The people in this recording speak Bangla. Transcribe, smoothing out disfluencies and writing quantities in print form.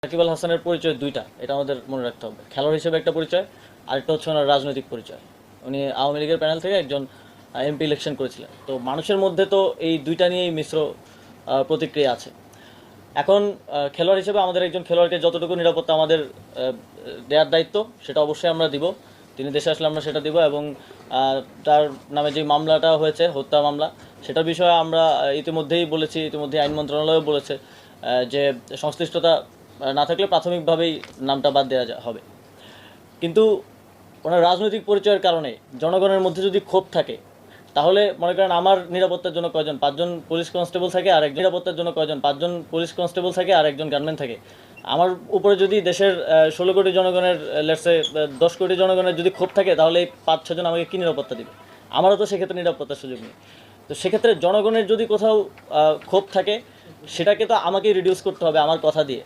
সাকিব আল হাসানের পরিচয় দুইটা, এটা আমাদের মনে রাখতে হবে। খেলোয়াড় হিসেবে একটা পরিচয়, আরেকটা হচ্ছে ওনার রাজনৈতিক পরিচয়। উনি আওয়ামী লীগের প্যানেল থেকে একজন এমপি ইলেকশন করেছিলেন। তো মানুষের মধ্যে তো এই দুইটা নিয়েই মিশ্র প্রতিক্রিয়া আছে। এখন খেলোয়াড় হিসেবে আমাদের একজন খেলোয়াড়কে যতটুকু নিরাপত্তা আমাদের দেওয়ার দায়িত্ব, সেটা অবশ্যই আমরা দিব। তিনি দেশে আসলে আমরা সেটা দিব। এবং তার নামে যে মামলাটা হয়েছে, হত্যা মামলা, সেটার বিষয়ে আমরা ইতিমধ্যেই বলেছি, ইতিমধ্যেই আইন মন্ত্রণালয়ও বলেছে যে সংশ্লিষ্টতা না থাকলে প্রাথমিকভাবেই নামটা বাদ দেওয়া হবে। কিন্তু ওনার রাজনৈতিক পরিচয়ের কারণে জনগণের মধ্যে যদি ক্ষোভ থাকে, তাহলে মনে করেন আমার নিরাপত্তার জন্য কয়জন, 5জন পুলিশ কনস্টেবল থাকে, আর একজন নিরাপত্তার জন্য কয়জন, 5জন পুলিশ কনস্টেবল থাকে, আর একজন গানম্যান থাকে। আমার উপরে যদি দেশের 16 কোটি জনগণের, লেটসে 10 কোটি জনগণের যদি ক্ষোভ থাকে, তাহলে এই 5-6 জন আমাকে কী নিরাপত্তা দিবে? আমারও তো সেক্ষেত্রে নিরাপত্তার সুযোগ নেই। তো সেক্ষেত্রে জনগণের যদি কোথাও ক্ষোভ থাকে, সেটাকে তো আমাকেই রিডিউস করতে হবে আমার কথা দিয়ে।